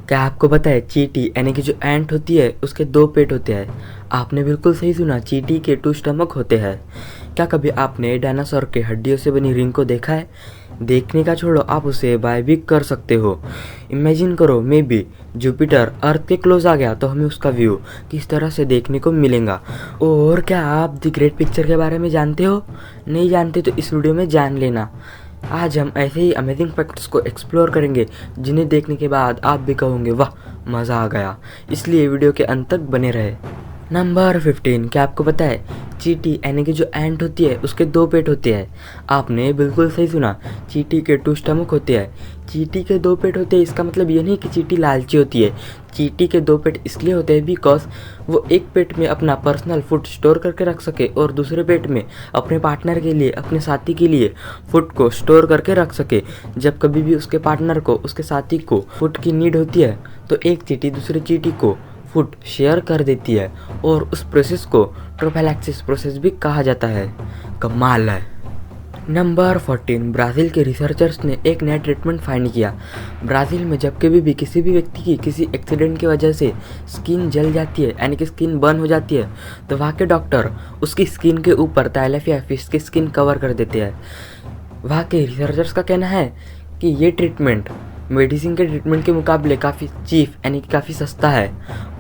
क्या आपको पता है चींटी यानी कि जो एंट होती है उसके दो पेट होते हैं। आपने बिल्कुल सही सुना, चींटी के 2 स्टमक होते हैं। क्या कभी आपने डायनासोर के हड्डियों से बनी रिंग को देखा है? देखने का छोड़ो, आप उसे बाय भी कर सकते हो। इमेजिन करो मे बी जुपिटर अर्थ के क्लोज आ गया तो हमें उसका व्यू किस तरह से देखने को मिलेगा। और क्या आप द ग्रेट पिक्चर के बारे में जानते हो? नहीं जानते तो इस वीडियो में जान लेना। आज हम ऐसे ही अमेजिंग फैक्ट्स को एक्सप्लोर करेंगे जिन्हें देखने के बाद आप भी कहोगे वाह मज़ा आ गया। इसलिए वीडियो के अंत तक बने रहे। नंबर 15, क्या आपको पता है चींटी यानी कि जो एंट होती है उसके 2 पेट होते हैं। आपने बिल्कुल सही सुना, चींटी के 2 स्टमक होते हैं। चींटी के 2 पेट होते हैं इसका मतलब ये नहीं कि चींटी लालची होती है। चींटी के 2 पेट इसलिए होते हैं बिकॉज वो एक पेट में अपना पर्सनल फूड स्टोर करके रख सके और दूसरे पेट में अपने पार्टनर के लिए, अपने साथी के लिए फूड को स्टोर करके रख सके। जब कभी भी उसके पार्टनर को, उसके साथी को फूड की नीड होती है तो एक चींटी दूसरे चींटी को फूड शेयर कर देती है और उस प्रोसेस को प्रोफैलेक्सिस प्रोसेस भी कहा जाता है। कमाल है। नंबर 14, ब्राज़ील के रिसर्चर्स ने एक नया ट्रीटमेंट फाइंड किया। ब्राज़ील में जब कभी भी किसी भी व्यक्ति की किसी एक्सीडेंट की वजह से स्किन जल जाती है यानी कि स्किन बर्न हो जाती है तो वहाँ के डॉक्टर उसकी स्किन के ऊपर टाइलेफिया फिश की स्किन कवर कर देते हैं। वहाँ के रिसर्चर्स का कहना है कि ये ट्रीटमेंट मेडिसिन के ट्रीटमेंट के मुकाबले काफ़ी चीप यानी कि काफ़ी सस्ता है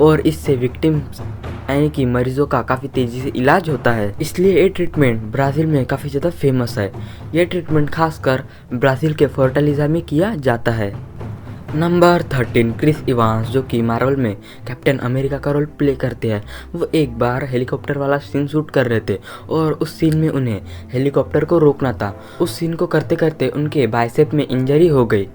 और इससे विक्टिम्स यानी कि मरीजों का काफ़ी तेज़ी से इलाज होता है। इसलिए ये ट्रीटमेंट ब्राज़ील में काफ़ी ज़्यादा फेमस है। यह ट्रीटमेंट खासकर ब्राज़ील के फोर्टालिज़ा में किया जाता है। नंबर 13, क्रिस इवांस जो कि मार्वल में कैप्टन अमेरिका का रोल प्ले करते हैं। वो एक बार हेलीकॉप्टर वाला सीन शूट कर रहे थे और उस सीन में उन्हें हेलीकॉप्टर को रोकना था। उस सीन को करते करते उनके बाइसेप में इंजरी हो गई।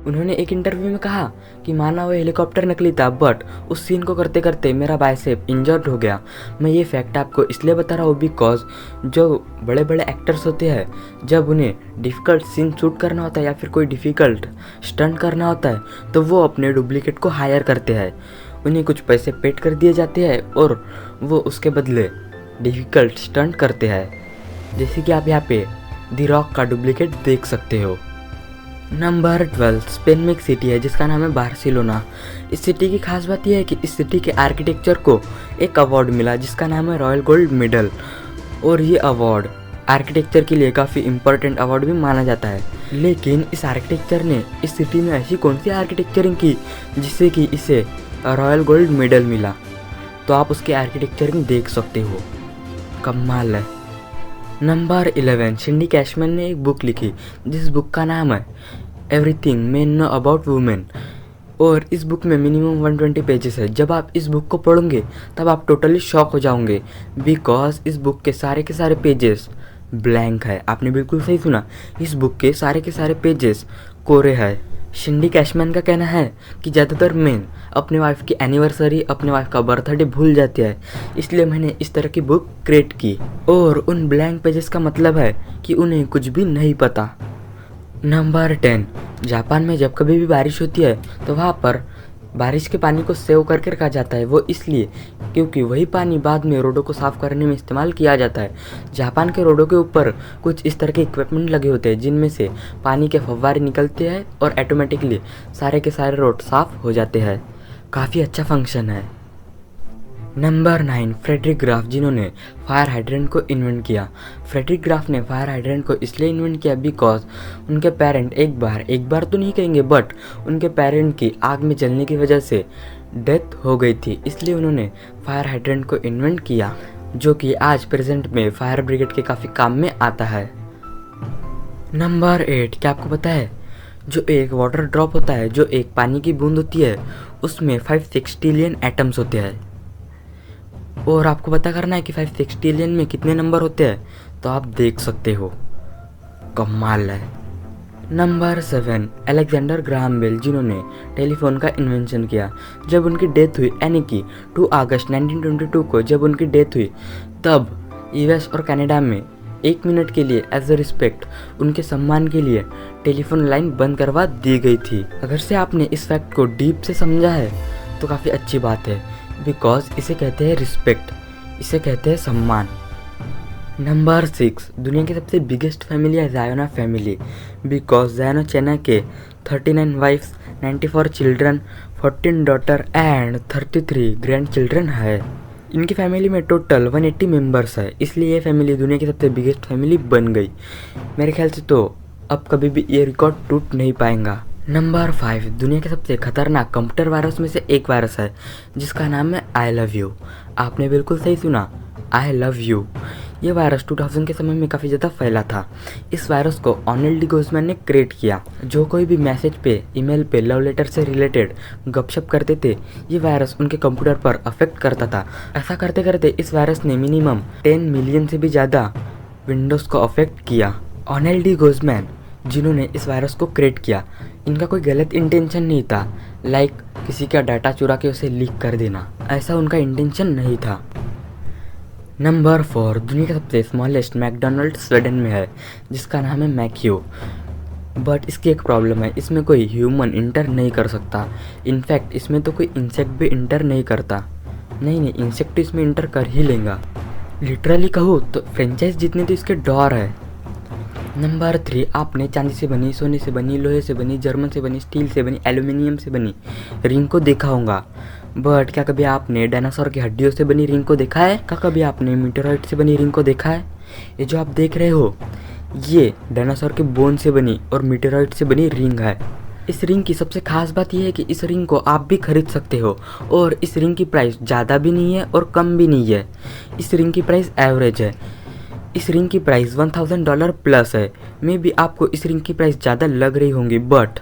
उन्होंने एक इंटरव्यू में कहा कि माना वो हेलीकॉप्टर नकली था बट उस सीन को करते करते मेरा बाइसेप इंजर्ड हो गया। मैं ये फैक्ट आपको इसलिए बता रहा हूँ बिकॉज जो बड़े बड़े एक्टर्स होते हैं जब उन्हें डिफ़िकल्ट सीन शूट करना होता है या फिर कोई डिफ़िकल्ट स्टंट करना होता है तो वो अपने डुप्लीकेट को हायर करते हैं। उन्हें कुछ पैसे पेड कर दिए जाते हैं और वो उसके बदले डिफ़िकल्ट स्टंट करते हैं। जैसे कि आप यहाँ पे द रॉक का डुप्लीकेट देख सकते हो। नंबर 12, स्पेन में एक सिटी है जिसका नाम है बार्सिलोना। इस सिटी की खास बात यह है कि इस सिटी के आर्किटेक्चर को एक अवार्ड मिला जिसका नाम है रॉयल गोल्ड मेडल। और ये अवार्ड आर्किटेक्चर के लिए काफ़ी इम्पोर्टेंट अवार्ड भी माना जाता है। लेकिन इस आर्किटेक्चर ने इस सिटी में ऐसी कौन सी आर्किटेक्चरिंग की जिससे कि इसे रॉयल गोल्ड मेडल मिला, तो आप उसके आर्किटेक्चरिंग देख सकते हो। कमाल है। नंबर 11, सिंडी कैशमैन ने एक बुक लिखी जिस बुक का नाम है everything main know about women. और इस बुक में मिनिमम 120 पेजेस है। जब आप इस बुक को पढ़ोगे तब आप टोटली शॉक हो जाओगे बिकॉज इस बुक के सारे पेजेस ब्लैंक है। आपने बिल्कुल सही सुना, इस बुक के सारे पेजेस कोरे है। सिंडी कैशमैन का कहना है कि ज़्यादातर मेन अपने वाइफ की एनिवर्सरी, अपने वाइफ का बर्थडे भूल जाते हैं, इसलिए मैंने इस तरह की बुक क्रिएट की। और उन ब्लैंक पेजेस का मतलब है कि उन्हें कुछ भी नहीं पता। नंबर 10, जापान में जब कभी भी बारिश होती है तो वहाँ पर बारिश के पानी को सेव करके रखा जाता है। वो इसलिए क्योंकि वही पानी बाद में रोडों को साफ़ करने में इस्तेमाल किया जाता है। जापान के रोडों के ऊपर कुछ इस तरह के इक्विपमेंट लगे होते हैं जिनमें से पानी के फव्वारे निकलते हैं और ऑटोमेटिकली सारे के सारे रोड साफ़ हो जाते हैं। काफ़ी अच्छा फंक्शन है। नंबर 9, फ्रेडरिक ग्राफ जिन्होंने फायर हाइड्रेंट को इन्वेंट किया। फ्रेडरिक ग्राफ ने फायर हाइड्रेंट को इसलिए इन्वेंट किया बिकॉज उनके पेरेंट एक बार तो नहीं कहेंगे बट उनके पेरेंट की आग में जलने की वजह से डेथ हो गई थी, इसलिए उन्होंने फायर हाइड्रेंट को इन्वेंट किया जो कि आज प्रेजेंट में फायर ब्रिगेड के काफ़ी काम में आता है। नंबर 8, क्या आपको पता है जो एक वाटर ड्रॉप होता है, जो एक पानी की बूंद होती है, उसमें 5 सेक्सटिलियन एटम्स होते हैं। और आपको पता करना है कि 5 सेक्सटिलियन में कितने नंबर होते हैं, तो आप देख सकते हो। कमाल है। नंबर 7, अलेक्जेंडर ग्राहम बेल जिन्होंने टेलीफोन का इन्वेंशन किया। जब उनकी डेथ हुई यानी कि 2 अगस्त 1922 को जब उनकी डेथ हुई तब यूएस और कनाडा में 1 मिनट के लिए एज अ रिस्पेक्ट उनके सम्मान के लिए टेलीफोन लाइन बंद करवा दी गई थी। अगर से आपने इस फैक्ट को डीप से समझा है तो काफ़ी अच्छी बात है बिकॉज इसे कहते हैं रिस्पेक्ट, इसे कहते हैं सम्मान। नंबर 6, दुनिया की सबसे बिगेस्ट फैमिली है जायोना फैमिली बिकॉज जायोना चाइना के 39 wives 94 children, 14 daughter and 33 grandchildren है। इनकी फैमिली में टोटल 180 मेंबर्स है, इसलिए ये फैमिली दुनिया की सबसे बिगेस्ट फैमिली बन गई। मेरे ख्याल से तो अब कभी भी ये रिकॉर्ड टूट नहीं पाएगा। नंबर 5, दुनिया के सबसे खतरनाक कंप्यूटर वायरस में से एक वायरस है जिसका नाम है आई लव यू। आपने बिल्कुल सही सुना, आई लव यू। ये वायरस 2000 के समय में काफ़ी ज़्यादा फैला था। इस वायरस को ऑनेल डी गोज़मैन ने क्रिएट किया। जो कोई भी मैसेज पे, ईमेल पे, लव लेटर से रिलेटेड गपशप करते थे, ये वायरस उनके कंप्यूटर पर अफेक्ट करता था। ऐसा करते करते इस वायरस ने मिनिमम 10 मिलियन से भी ज़्यादा विंडोज़ को अफेक्ट किया। ऑनेल डी गोज़मैन जिन्होंने इस वायरस को क्रिएट किया, इनका कोई गलत इंटेंशन नहीं था, लाइक किसी का डाटा चुरा के उसे लीक कर देना, ऐसा उनका इंटेंशन नहीं था। नंबर 4, दुनिया का सबसे स्मॉलेस्ट मैकडोनल्ड स्वीडन में है जिसका नाम है मैक्यो। बट इसकी एक प्रॉब्लम है, इसमें कोई ह्यूमन इंटर नहीं कर सकता। इनफैक्ट इसमें तो कोई इंसेक्ट भी इंटर नहीं करता। नहीं, इंसेक्ट तो इसमें इंटर कर ही लेगा। लिटरली कहूँ तो फ्रेंचाइज जितने तो इसके डॉर है। नंबर 3, आपने चांदी से बनी, सोने से बनी, लोहे से बनी, जर्मन से बनी, स्टील से बनी, एल्यूमिनियम से बनी रिंग को देखा होगा। बट क्या कभी आपने डायनासोर की हड्डियों से बनी रिंग को देखा है? क्या कभी आपने मीटेरॉइड से बनी रिंग को देखा है? ये जो आप देख रहे हो, ये डायनासोर के बोन से बनी और मीटेरॉइड से बनी रिंग है। इस रिंग की सबसे खास बात यह है कि इस रिंग को आप भी खरीद सकते हो और इस रिंग की प्राइस ज़्यादा भी नहीं है और कम भी नहीं है। इस रिंग की प्राइस एवरेज है। इस रिंग की प्राइस $1000 प्लस है। मे बी आपको इस रिंग की प्राइस ज़्यादा लग रही होंगी, बट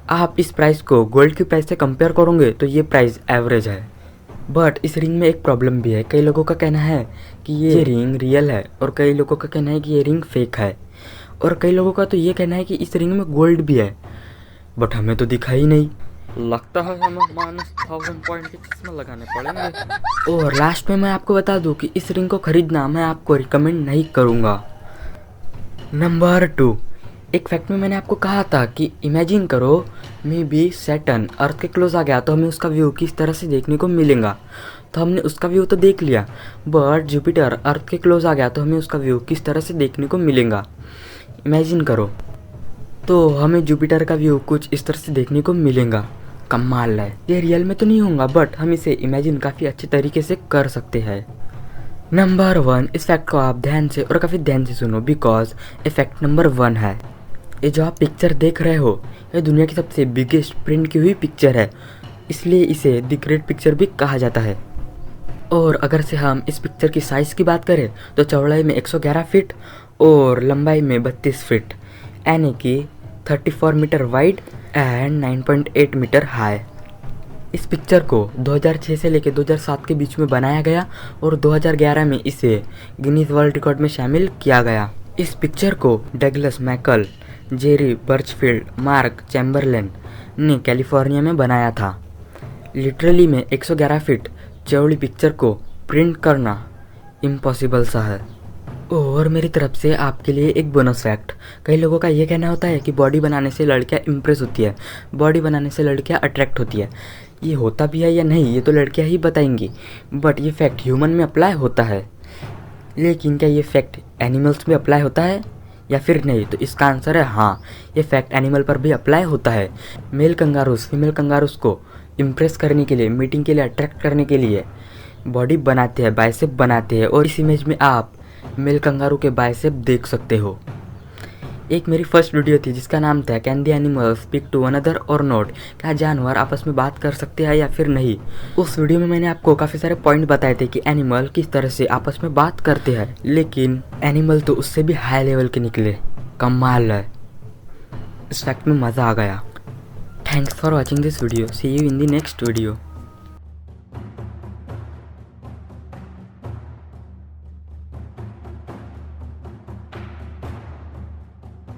आप इस प्राइस को गोल्ड की प्राइस से कंपेयर करोगे तो ये प्राइस एवरेज है। बट इस रिंग में एक प्रॉब्लम भी है। कई लोगों का कहना है कि ये रिंग रियल है और कई लोगों का कहना है कि ये रिंग फेक है, और कई लोगों का तो ये कहना है कि इस रिंग में गोल्ड भी है, बट हमें तो दिखा ही नहीं। लगता है हमें -1000 पॉइंट के चश्मे लगाने पड़ेंगे। और लास्ट में मैं आपको बता दूं कि इस रिंग को खरीदना मैं आपको रिकमेंड नहीं करूंगा। नंबर 2, एक फैक्ट में मैंने आपको कहा था कि इमेजिन करो मे बी सैटर्न अर्थ के क्लोज आ गया तो हमें उसका व्यू किस तरह से देखने को मिलेगा। तो हमने उसका व्यू तो देख लिया, बट जुपिटर अर्थ के क्लोज आ गया तो हमें उसका व्यू किस तरह से देखने को मिलेगा। इमेजिन करो, तो हमें जुपिटर का व्यू कुछ इस तरह से देखने को मिलेगा। कमाल है। ये रियल में तो नहीं होगा, बट हम इसे इमेजिन काफ़ी अच्छे तरीके से कर सकते हैं। नंबर 1, इस फैक्ट को आप ध्यान से और काफ़ी ध्यान से सुनो, बिकॉज ये फैक्ट नंबर 1 है। ये जो आप पिक्चर देख रहे हो, ये दुनिया की सबसे बिगेस्ट प्रिंट की हुई पिक्चर है, इसलिए इसे द ग्रेट पिक्चर भी कहा जाता है। और अगर से हम इस पिक्चर की साइज़ की बात करें तो चौड़ाई में 111 फीट और लंबाई में 32 फीट, यानी कि 34 metre wide and 9.8 metre high. इस पिक्चर को 2006 से लेकर 2007 के बीच में बनाया गया और 2011 में इसे गिनीज वर्ल्ड रिकॉर्ड में शामिल किया गया। इस पिक्चर को Douglas Michael, Jerry Birchfield, Mark Chamberlain ने कैलिफोर्निया में बनाया था। लिटरली में 111 फीट चौड़ी पिक्चर को प्रिंट करना इम्पॉसिबल सा है। और मेरी तरफ से आपके लिए एक बोनस फैक्ट। कई लोगों का ये कहना होता है कि बॉडी बनाने से लड़कियां इम्प्रेस होती है, बॉडी बनाने से लड़कियां अट्रैक्ट होती है। ये होता भी है या नहीं ये तो लड़कियां ही बताएंगी, बट ये फैक्ट ह्यूमन में अप्लाई होता है। लेकिन क्या ये फैक्ट एनिमल्स में अप्लाई होता है या फिर नहीं? तो इसका आंसर है हाँ, ये फैक्ट एनिमल पर भी अप्लाई होता है। मेल कंगारूस फीमेल कंगारूस को इम्प्रेस करने के लिए, मीटिंग के लिए अट्रैक्ट करने के लिए बॉडी बनाते हैं, बाइसेप बनाते हैं, और इस इमेज में आप मेल कंगारू के बाइसेप देख सकते हो। एक मेरी फर्स्ट वीडियो थी जिसका नाम था can the animal speak to one other और नॉट, क्या जानवर आपस में बात कर सकते हैं या फिर नहीं। उस वीडियो में मैंने आपको काफ़ी सारे पॉइंट बताए थे कि एनिमल किस तरह से आपस में बात करते हैं, लेकिन एनिमल तो उससे भी हाई लेवल के निकले। कमाल है, इस फैक्ट में मज़ा आ गया। Thanks for watching this video, see you in the next video.